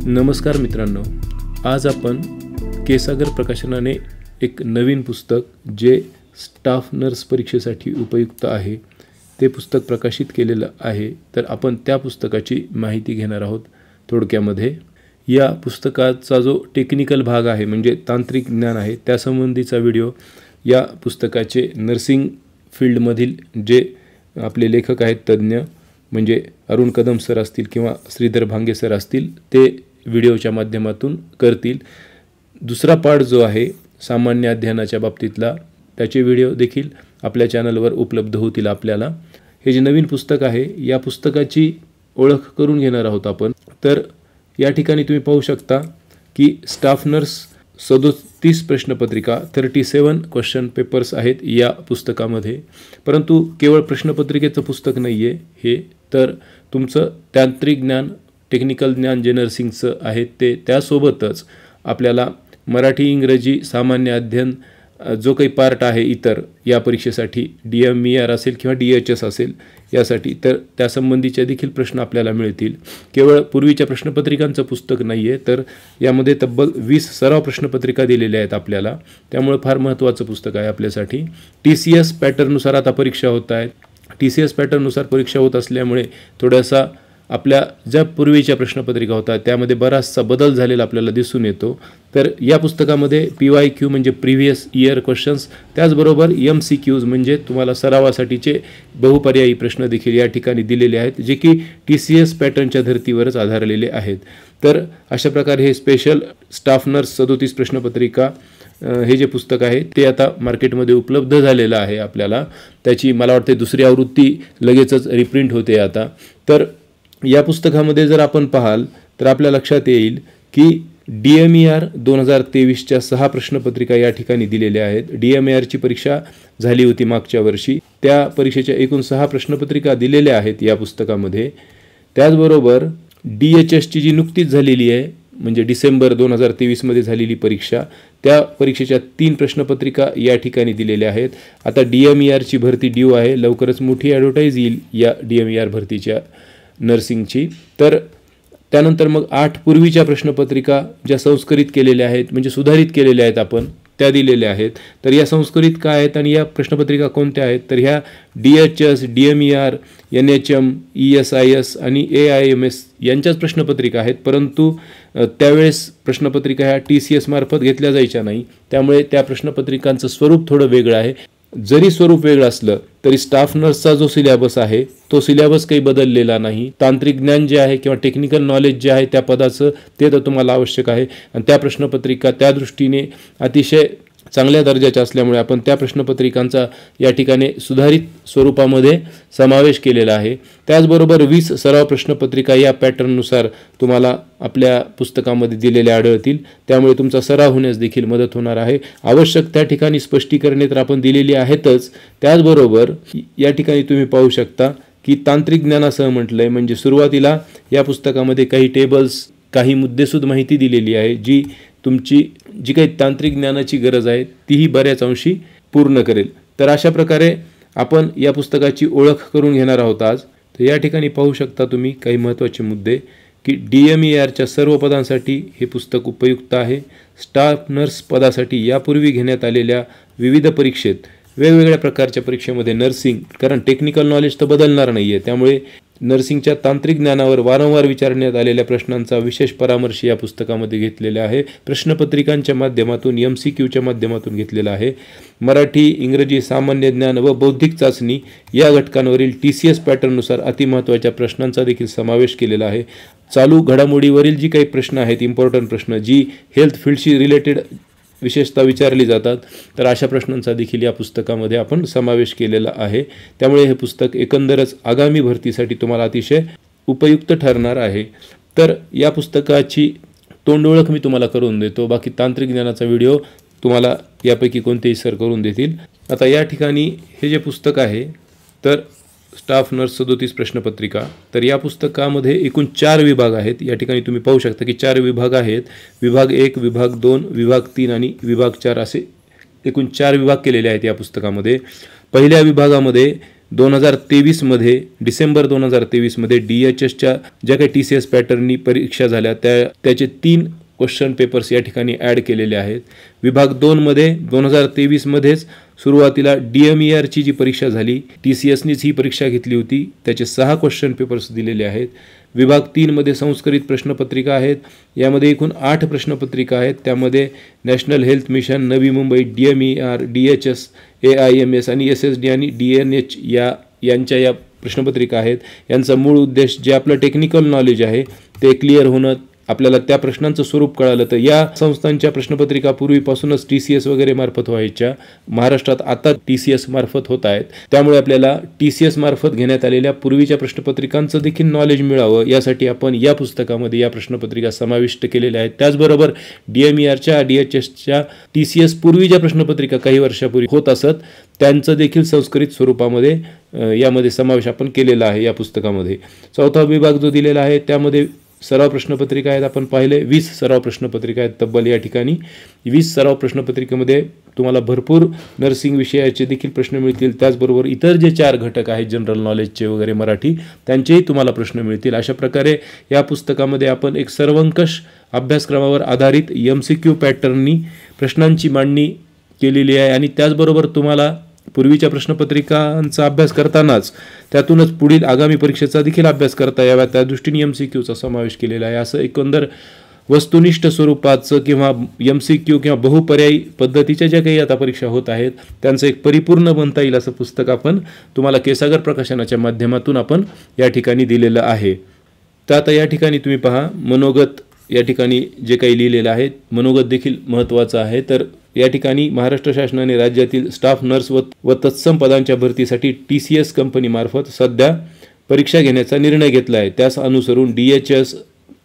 नमस्कार मित्रांनो, आज आपण केसागर प्रकाशनाने एक नवीन पुस्तक जे स्टाफ नर्स परीक्षेसाठी उपयुक्त आहे ते पुस्तक प्रकाशित केलेलं आहे। तर आपण त्या पुस्तकाची माहिती घेणार आहोत। थोडक्यामध्ये या पुस्तकाचा जो टेक्निकल भाग आहे म्हणजे तांत्रिक ज्ञान आहे त्यासंबंधीचा व्हिडिओ या पुस्तकाचे नर्सिंग फील्डमधील जे आपले लेखक आहेत तज्ञ म्हणजे अरुण कदम सर असतील किंवा श्रीधर भांगे सर असतील ते व्हिडिओच्या माध्यमातून करतील। दुसरा पार्ट जो आहे सामान्य अध्ययनाच्या बाबतीतला त्याचे व्हिडिओ देखील आपल्या चॅनलवर उपलब्ध होतील। आपल्याला हे जे नवीन पुस्तक आहे या पुस्तकाची ओळख करून घेणार आहोत आपण। तर या ठिकाणी तुम्ही पाहू शकता की स्टाफ नर्स 37 प्रश्नपत्रिका 37 क्वेश्चन पेपर्स आहेत या पुस्तकामध्ये। परंतु केवळ प्रश्नपत्रिकेचं पुस्तक नाहीये हे, तर तुमचं तांत्रिक ज्ञान टेक्निकल ज्ञान जे नर्सिंगचं आहे ते त्यासोबतच आपल्याला मराठी इंग्रजी सामान्य अध्ययन जो काही पार्ट आहे इतर या परीक्षेसाठी DMER असेल किंवा DHS असेल यासाठी तर त्यासंबंधीचे देखील प्रश्न आपल्याला मिळतील। केवळ पूर्वीच्या प्रश्नपत्रिकांचं पुस्तक नाहीये तर यामध्ये तब्बल 20 सराव प्रश्नपत्रिका दिलेल्या आहेत आपल्याला, त्यामुळे फार महत्त्वाचं पुस्तक आहे आपल्यासाठी। TCS पॅटर्ननुसार आता परीक्षा होत आहेत। TCS पॅटर्ननुसार परीक्षा होत असल्यामुळे थोडासा आपल्या ज्या पूर्वीच्या प्रश्नपत्रिका होत्या त्यामध्ये बराचसा बदल झालेला आपल्याला दिसून येतो। तर या पुस्तकामध्ये PYQ म्हणजे प्रिव्हियस इयर क्वेश्चन्स त्याचबरोबर MCQs म्हणजे तुम्हाला सरावासाठीचे बहुपर्यायी प्रश्न देखील या ठिकाणी दिलेले आहेत जे की TCS पॅटर्नच्या धर्तीवरच आधारलेले आहेत। तर अशा प्रकारे हे स्पेशल स्टाफ नर्स 37 प्रश्नपत्रिका हे जे पुस्तक आहे ते आता मार्केटमध्ये उपलब्ध झालेलं आहे आपल्याला। त्याची मला वाटते दुसरी आवृत्ती लगेचच रिप्रिंट होते आता। तर या पुस्तकामध्ये जर आपण पाहाल तर आपल्या लक्षात येईल की DMER 2023च्या 6 प्रश्नपत्रिका या ठिकाणी दिलेल्या आहेत। DMER ची परीक्षा झाली होती मागच्या वर्षी, त्या परीक्षेच्या एकूण 6 प्रश्नपत्रिका दिलेल्या आहेत या पुस्तकामध्ये। त्याचबरोबर DHS ची जी नुकतीच झालेली आहे म्हणजे डिसेंबर 2023 मध्ये झालेली परीक्षा त्या परीक्षेच्या 3 प्रश्नपत्रिका या ठिकाणी दिलेल्या आहेत। आता DMER ची भरती ड्यू आहे, लवकरच मोठी ॲडव्हर्टाइज येईल या DMER भरतीच्या नर्सिंगची। तर त्यानंतर मग 8 पूर्वीच्या प्रश्नपत्रिका ज्या संस्करित केलेल्या आहेत म्हणजे सुधारित केलेल्या आहेत आपण त्या दिलेल्या आहेत। तर या संस्करित काय आहेत आणि या प्रश्नपत्रिका कोणत्या आहेत तर ह्या DHS DMER NHM ESIS आणि AIMS यांच्याच प्रश्नपत्रिका आहेत, परंतु त्यावेळेस प्रश्नपत्रिका ह्या TCS मार्फत घेतल्या जायच्या नाही, त्यामुळे त्या प्रश्नपत्रिकांचं स्वरूप थोडं वेगळं आहे। जरी स्वरूप वेगळं असलं तरी स्टाफ नर्सचा जो सिलेबस आहे तो सिलेबस काही बदललेला नाही। तांत्रिक ज्ञान जे आहे किंवा टेक्निकल नॉलेज जे आहे त्या पदाचं ते तर तुम्हाला आवश्यक आहे आणि त्या प्रश्नपत्रिका त्या दृष्टीने अतिशय चांगल्या दर्जाच्या असल्यामुळे आपण त्या प्रश्नपत्रिकांचा या ठिकाणी सुधारित स्वरूपामध्ये समावेश केलेला आहे। त्याचबरोबर 20 सराव प्रश्नपत्रिका या पॅटर्ननुसार तुम्हाला आपल्या पुस्तकामध्ये दिलेल्या आढळतील, त्यामुळे तुमचा सराव होण्यास देखील मदत होणार आहे। आवश्यक त्या ठिकाणी स्पष्टीकरणे तर आपण दिलेली आहेतच, त्याचबरोबर या ठिकाणी तुम्ही पाहू शकता की तांत्रिक ज्ञानासह म्हटलंय म्हणजे सुरुवातीला या पुस्तकामध्ये काही टेबल्स काही मुद्देसूद माहिती दिलेली आहे जी तुमची जी काही तांत्रिक ज्ञानाची गरज आहे तीही बऱ्याच अंशी पूर्ण करेल। तर अशा प्रकारे आपण या पुस्तकाची ओळख करून घेणार आहोत आज। तर या ठिकाणी पाहू शकता तुम्ही काही महत्त्वाचे मुद्दे की DMERच्या सर्व पदांसाठी हे पुस्तक उपयुक्त आहे। स्टाफ नर्स पदासाठी यापूर्वी घेण्यात आलेल्या विविध परीक्षेत वेगवेगळ्या प्रकारच्या परीक्षेमध्ये नर्सिंग कारण टेक्निकल नॉलेज तर बदलणार नाही आहे, त्यामुळे नर्सिंगच्या तांत्रिक ज्ञानावर वारंवार विचारण्यात आलेल्या प्रश्नांचा विशेष परामर्श या पुस्तकामध्ये घेतलेला आहे। प्रश्नपत्रिकांच्या माध्यमातून MCQच्या माध्यमातून घेतलेला आहे। मराठी इंग्रजी सामान्य ज्ञान व बौद्धिक चाचणी या घटकांवरील TCS पॅटर्ननुसार अतिमहत्त्वाच्या प्रश्नांचा देखील समावेश केलेला आहे। चालू घडामोडीवरील जी काही प्रश्न आहेत इम्पॉर्टंट प्रश्न जी हेल्थ फील्डशी रिलेटेड विशेषतः विचारली जातात तर अशा प्रश्नांचा देखील या पुस्तकामध्ये आपण समावेश केलेला आहे। त्यामुळे हे पुस्तक एकंदरच आगामी भरतीसाठी तुम्हाला अतिशय उपयुक्त ठरणार आहे। तर या पुस्तकाची तोंड ओळख मी तुम्हाला करून देतो, बाकी तांत्रिक ज्ञानाचा व्हिडिओ तुम्हाला यापैकी कोणतेही सर करून देतील। आता या ठिकाणी हे जे पुस्तक आहे तर स्टाफ नर्स 37 प्रश्नपत्रिका, तर या पुस्तकामध्ये एकूण 4 विभाग आहेत। या ठिकाणी तुम्ही पाहू शकता की 4 विभाग आहेत, विभाग 1 विभाग 2 विभाग 3 आणि विभाग 4 असे एकूण 4 विभाग केलेले आहेत या पुस्तकामध्ये। पहिल्या विभागामध्ये 2023मध्ये डिसेंबर 2023मध्ये DHSच्या ज्या काही TCS पॅटर्ननी परीक्षा झाल्या त्याचे 3 क्वेश्चन पेपर्स या ठिकाणी ॲड केलेले आहेत. विभाग 2मध्ये 2023मध्येच सुरुवातीला DMERची जी परीक्षा झाली TCSनीच ही परीक्षा घेतली होती, त्याचे 6 क्वेश्चन पेपर्स दिलेले आहेत. विभाग 3मध्ये संस्करित प्रश्नपत्रिका आहेत. यामध्ये एकूण 8 प्रश्नपत्रिका आहेत. त्यामध्ये national health mission, Navi Mumbai, DMER, DHS, AIMS आणि SSD आणि DNH यांच्या या प्रश्नपत्रिका आहेत. यांचा मूळ उद्देश जे आपलं टेक्निकल नॉलेज आहे ते क्लिअर होणं, आपल्याला त्या प्रश्नांचं स्वरूप कळालं. तर या संस्थांच्या प्रश्नपत्रिका पूर्वीपासूनच TCS वगैरे मार्फत व्हायच्या, महाराष्ट्रात आता TCS मार्फत होत आहेत. त्यामुळे आपल्याला TCS मार्फत घेण्यात आलेल्या पूर्वीच्या प्रश्नपत्रिकांचं देखील नॉलेज मिळावं यासाठी आपण या पुस्तकामध्ये या प्रश्नपत्रिका समाविष्ट केलेल्या आहेत. त्याचबरोबर DMERच्या, DHSच्या TCS पूर्वीच्या प्रश्नपत्रिका काही वर्षापूर्वी होत असत त्यांचं देखील संस्करित स्वरूपामध्ये यामध्ये समावेश आपण केलेला आहे या पुस्तकामध्ये. 4था विभाग जो दिलेला आहे त्यामध्ये सराव प्रश्नपत्रिका आहेत. आपण पाहिले 20 सराव प्रश्नपत्रिका आहेत तब्बल या ठिकाणी. 20 सराव प्रश्नपत्रिकेमध्ये तुम्हाला भरपूर नर्सिंग विषयाचे देखील प्रश्न मिळतील. त्याचबरोबर इतर जे 4 घटक आहेत जनरल नॉलेजचे वगैरे मराठी त्यांचेही तुम्हाला प्रश्न मिळतील. अशा प्रकारे या पुस्तकामध्ये आपण एक सर्वंकष अभ्यासक्रमावर आधारित MCQ पॅटर्ननी प्रश्नांची मांडणी केलेली आहे आणि त्याचबरोबर तुम्हाला पूर्वीच्या प्रश्नपत्रिकांचा अभ्यास करतानाच त्यातूनच पुढील आगामी परीक्षेचा देखील अभ्यास करता यावा त्या दृष्टीने MCQचा समावेश केलेला आहे. असं एकंदर वस्तुनिष्ठ स्वरूपाचं किंवा MCQ किंवा बहुपर्यायी पद्धतीच्या ज्या काही आता परीक्षा होत आहेत त्यांचं एक परिपूर्ण बनता येईल असं पुस्तक आपण तुम्हाला केसागर प्रकाशनाच्या माध्यमातून आपण या ठिकाणी दिलेलं आहे. तर आता या ठिकाणी तुम्ही पहा मनोगत या ठिकाणी जे काही लिहिलेलं आहे, मनोगत देखील महत्त्वाचं आहे. तर या ठिकाणी महाराष्ट्र शासनाने राज्यातील स्टाफ नर्स व तत्सम पदांच्या भरतीसाठी TCS कंपनीमार्फत सध्या परीक्षा घेण्याचा निर्णय घेतला आहे. त्यास अनुसरून DHS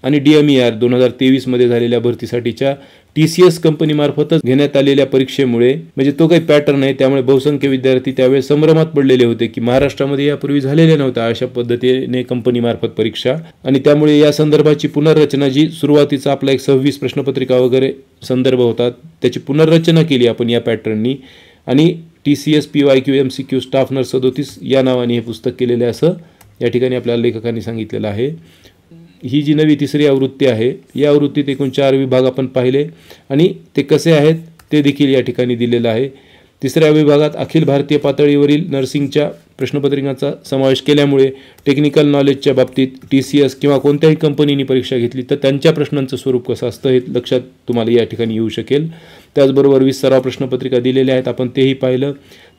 आणि DMER 2023मध्ये झालेल्या भरतीसाठीच्या TCS कंपनीमार्फतच घेण्यात आलेल्या परीक्षेमुळे म्हणजे तो काही पॅटर्न आहे, त्यामुळे बहुसंख्य विद्यार्थी त्यावेळेस संभ्रमात पडलेले होते की महाराष्ट्रामध्ये यापूर्वी झालेल्या नव्हत्या अशा पद्धतीने कंपनीमार्फत परीक्षा. आणि त्यामुळे या संदर्भाची पुनर्रचना जी सुरुवातीचा आपला एक 26 प्रश्नपत्रिका वगैरे संदर्भ होतात त्याची पुनर्रचना केली आपण या पॅटर्ननी आणि TCS PYQ MCQ staff nurse 37 या नावाने हे पुस्तक केलेले आहे असं या ठिकाणी आपल्याला लेखकांनी सांगितलेलं आहे. ही जी नवी 3री आवृत्ती आहे या आवृत्तीत एकूण 4 विभाग आपण पाहिले आणि ते कसे आहेत ते देखील या ठिकाणी दिलेलं आहे. 3ऱ्या विभागात अखिल भारतीय पातळीवरील नर्सिंगच्या प्रश्नपत्रिकांचा समावेश केल्यामुळे टेक्निकल नॉलेजच्या बाबतीत TCS किंवा कोणत्याही कंपनीने परीक्षा घेतली तर त्यांच्या प्रश्नांचं स्वरूप कसं असतं हे लक्षात तुम्हाला या ठिकाणी येऊ शकेल. त्याचबरोबर 20 सराव प्रश्नपत्रिका दिलेल्या आहेत आपण तेही पाहिलं.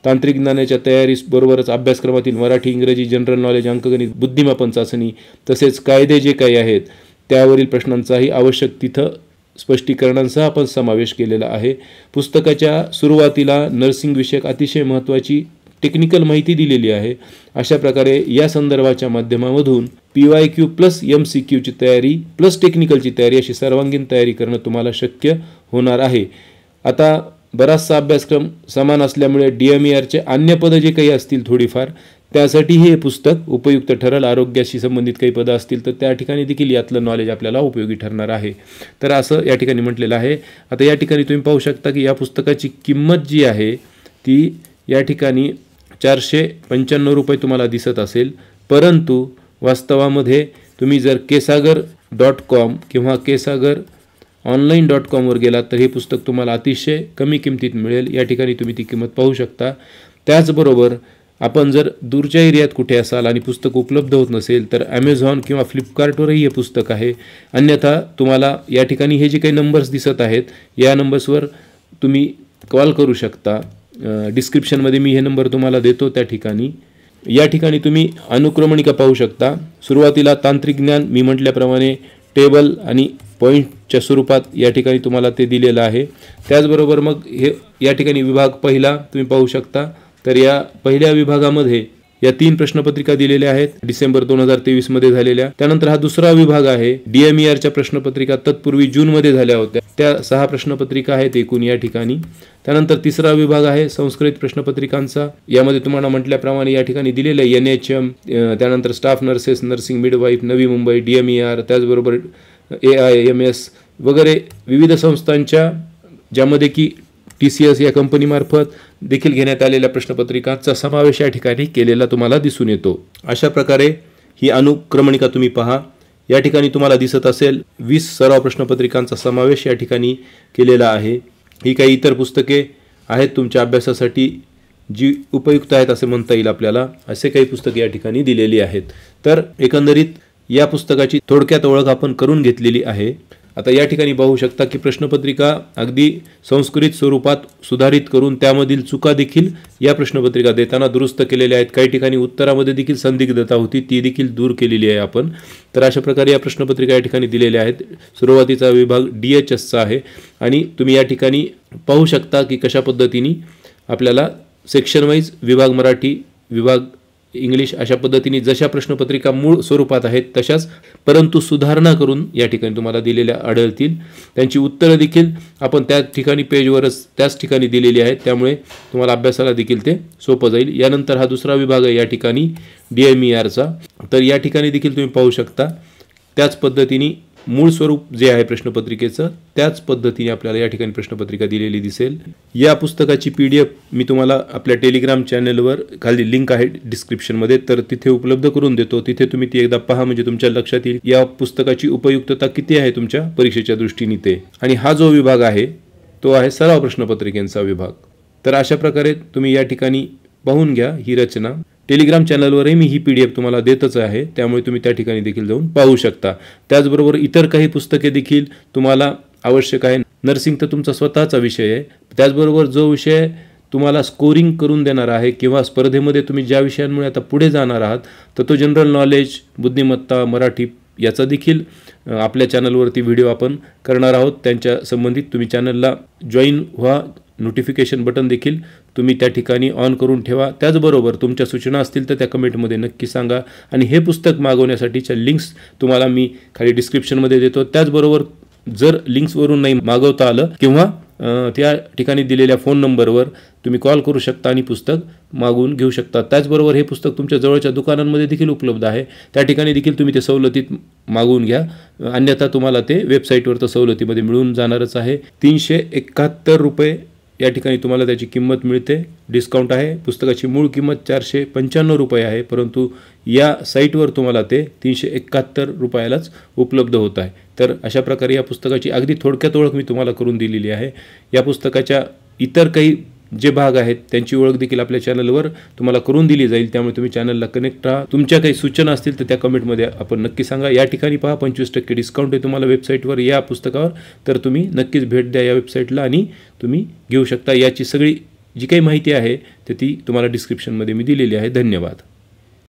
तांत्रिक ज्ञानाच्या तयारीबरोबरच अभ्यासक्रमातील मराठी, इंग्रजी, जनरल नॉलेज, अंकगणित, बुद्धिमापन चाचणी तसेच कायदे जे काही आहेत त्यावरील प्रश्नांचाही आवश्यक तिथं स्पष्टीकरणांसह आपण समावेश केलेला आहे. पुस्तकाच्या सुरुवातीला नर्सिंग विषयक अतिशय महत्त्वाची टेक्निकल माहिती दिलेली आहे. अशा प्रकारे या संदर्भाच्या माध्यमामधून PYQ प्लस MCQची तयारी प्लस टेक्निकलची तयारी अशी सर्वांगीण तयारी करणं तुम्हाला शक्य होणार आहे. आता बराचसा अभ्यासक्रम समान असल्यामुळे DMERचे अन्य पदं जे काही असतील थोडीफार त्यासाठीही हे पुस्तक उपयुक्त ठरेल. आरोग्याशी संबंधित काही पदं असतील तर त्या ठिकाणी देखील यातलं नॉलेज आपल्याला उपयोगी ठरणार आहे. तर असं या ठिकाणी म्हटलेलं आहे. आता या ठिकाणी तुम्ही पाहू शकता की या पुस्तकाची किंमत जी आहे ती या ठिकाणी 495 रुपये तुम्हाला दिसत असेल, परंतु वास्तवामध्ये तुम्ही जर kesagar.com किंवा kesagarOnline.com वर गेलात तर हे पुस्तक तुम्हाला अतिशय कमी किमतीत मिळेल. या ठिकाणी तुम्ही ती किंमत पाहू शकता. त्याचबरोबर आपण जर दूरच्या एरियात कुठे असाल आणि पुस्तक उपलब्ध होत नसेल तर Amazon किंवा फ्लिपकार्टवरही हे पुस्तक आहे. अन्यथा तुम्हाला या ठिकाणी हे जे काही नंबर्स दिसत आहेत या नंबर्सवर तुम्ही कॉल करू शकता. डिस्क्रिप्शनमध्ये मी हे नंबर तुम्हाला देतो त्या ठिकाणी. या ठिकाणी तुम्ही अनुक्रमणिका पाहू शकता. सुरुवातीला तांत्रिक ज्ञान मी म्हटल्याप्रमाणे टेबल आणि पॉईंटच्या स्वरूपात या ठिकाणी तुम्हाला ते दिलेलं आहे. त्याचबरोबर मग हे या ठिकाणी विभाग पहिला तुम्ही पाहू शकता. तर या पहिल्या विभागामध्ये या 3 प्रश्नपत्रिका दिलेल्या आहेत डिसेंबर 2023मध्ये झालेल्या. त्यानंतर हा दुसरा विभाग आहे. DMERच्या प्रश्नपत्रिका तत्पूर्वी जूनमध्ये झाल्या होत्या त्या 6 प्रश्नपत्रिका आहेत एकूण या ठिकाणी. त्यानंतर 3रा विभाग आहे संस्कृत प्रश्नपत्रिकांचा. यामध्ये तुम्हाला म्हटल्याप्रमाणे या ठिकाणी दिलेलं आहे NHM, त्यानंतर staff nurses, nursing midwife, Navi Mumbai, DMER, त्याचबरोबर AIMS वगैरे विविध संस्थांच्या ज्यामध्ये की TCS या कंपनीमार्फत देखील घेण्यात आलेल्या प्रश्नपत्रिकांचा समावेश या ठिकाणी केलेला तुम्हाला दिसून येतो। अशा प्रकारे ही अनुक्रमणिका तुम्ही पहा। या ठिकाणी तुम्हाला दिसत असेल 20 सराव प्रश्नपत्रिकांचा समावेश या ठिकाणी केलेला आहे। ही काही इतर पुस्तके आहेत तुमच्या अभ्यासासाठी जी उपयुक्त आहेत असे म्हणता येईल आपल्याला, असे काही पुस्तके या ठिकाणी दिलेली आहेत। तर एकंदरीत या पुस्तकाची थोडक्यात ओळख आपण करून घेतलेली आहे। आता या ठिकाणी पाहू शकता की प्रश्नपत्रिका अगदी संस्कृत स्वरूपात सुधारित करून त्यामधील चुका देखील या प्रश्नपत्रिका देताना दुरुस्त केलेल्या आहेत। काही ठिकाणी उत्तरामध्ये देखील संदिग्धता होती, ती देखील दूर केलेली आहे आपण। तर अशा प्रकारे या प्रश्नपत्रिका या ठिकाणी दिलेल्या आहेत। सुरुवातीचा विभाग DHSचा आहे आणि तुम्ही या ठिकाणी पाहू शकता की कशा पद्धतीने आपल्याला सेक्शन वाईज विभाग मराठी, विभाग इंग्लिश अशा पद्धतीने जशा प्रश्नपत्रिका मूळ स्वरूपात आहेत तशाच परंतु सुधारणा करून या ठिकाणी तुम्हाला दिलेल्या आढळतील। त्यांची उत्तरं देखील आपण त्या ठिकाणी पेजवरच त्याच ठिकाणी दिलेली आहेत, त्यामुळे तुम्हाला अभ्यासाला देखील ते सोपं जाईल। यानंतर हा दुसरा विभाग आहे या ठिकाणी DMERचा। तर या ठिकाणी देखील तुम्ही पाहू शकता त्याच पद्धतीने मूळ स्वरूप जे आहे प्रश्नपत्रिकेचं त्याच पद्धतीने आपल्याला या ठिकाणी प्रश्नपत्रिका दिलेली दिसेल। या पुस्तकाची PDF मी तुम्हाला आपल्या टेलिग्राम चॅनलवर खाली लिंक आहे डिस्क्रिप्शनमध्ये, तर तिथे उपलब्ध करून देतो। तिथे तुम्ही ती एकदा पहा म्हणजे तुमच्या लक्षात येईल या पुस्तकाची उपयुक्तता किती आहे तुमच्या परीक्षेच्या दृष्टीने ते। आणि हा जो विभाग आहे तो आहे सराव प्रश्नपत्रिकांचा विभाग। तर अशा प्रकारे तुम्ही या ठिकाणी पाहून घ्या ही रचना। टेलिग्राम चॅनलवरही मी ही PDF तुम्हाला देतच आहे, त्यामुळे तुम्ही त्या ठिकाणी देखील जाऊन पाहू शकता। त्याचबरोबर इतर काही पुस्तके देखील तुम्हाला आवश्यक आहे। नर्सिंग तर तुमचा स्वतःचा विषय आहे, त्याचबरोबर जो विषय तुम्हाला स्कोरिंग करून देणार आहे किंवा स्पर्धेमध्ये तुम्ही ज्या विषयांमुळे आता पुढे जाणार आहात तर तो जनरल नॉलेज, बुद्धिमत्ता, मराठी याचा देखील आपल्या चॅनलवरती व्हिडिओ आपण करणार आहोत। त्यांच्या संबंधित तुम्ही चॅनलला जॉईन व्हा, नोटिफिकेशन बटन देखील तुम्ही त्या ठिकाणी ऑन करून ठेवा। त्याचबरोबर तुमच्या सूचना असतील तर त्या कमेंटमध्ये नक्की सांगा आणि हे पुस्तक मागवण्यासाठीच्या लिंक्स तुम्हाला मी खाली डिस्क्रिप्शनमध्ये देतो। त्याचबरोबर जर लिंक्सवरून नाही मागवता आलं किंवा त्या ठिकाणी दिलेल्या फोन नंबरवर तुम्ही कॉल करू शकता आणि पुस्तक मागवून घेऊ शकता। त्याचबरोबर हे पुस्तक तुमच्या जवळच्या दुकानांमध्ये देखील उपलब्ध आहे, त्या ठिकाणी देखील तुम्ही ते सवलतीत मागवून घ्या, अन्यथा तुम्हाला ते वेबसाईटवर तर सवलतीमध्ये मिळून जाणारच आहे। 371 रुपये या ठिकाणी तुम्हाला त्याची किंमत मिळते, डिस्काउंट आहे। पुस्तकाची मूळ किंमत 495 रुपये आहे, परंतु या साईटवर तुम्हाला ते 371 रुपयालाच उपलब्ध होत आहे। तर अशा प्रकारे या पुस्तकाची अगदी थोडक्यात ओळख मी तुम्हाला करून दिलेली आहे। या पुस्तकाच्या इतर काही जे भाग आहेत त्यांची ओळख देखील आपल्या चॅनलवर तुम्हाला करून दिली जाईल, त्यामुळे तुम्ही चॅनलला कनेक्ट राहा। तुमच्या काही सूचना असतील तर त्या कमेंटमध्ये आपण नक्की सांगा। या ठिकाणी पहा 25% डिस्काउंट आहे तुम्हाला वेबसाईटवर या पुस्तकावर, तर तुम्ही नक्कीच भेट द्या या वेबसाईटला आणि तुम्ही घेऊ शकता। याची सगळी जी काही माहिती आहे ती तुम्हाला डिस्क्रिप्शनमध्ये मी दिलेली आहे। धन्यवाद।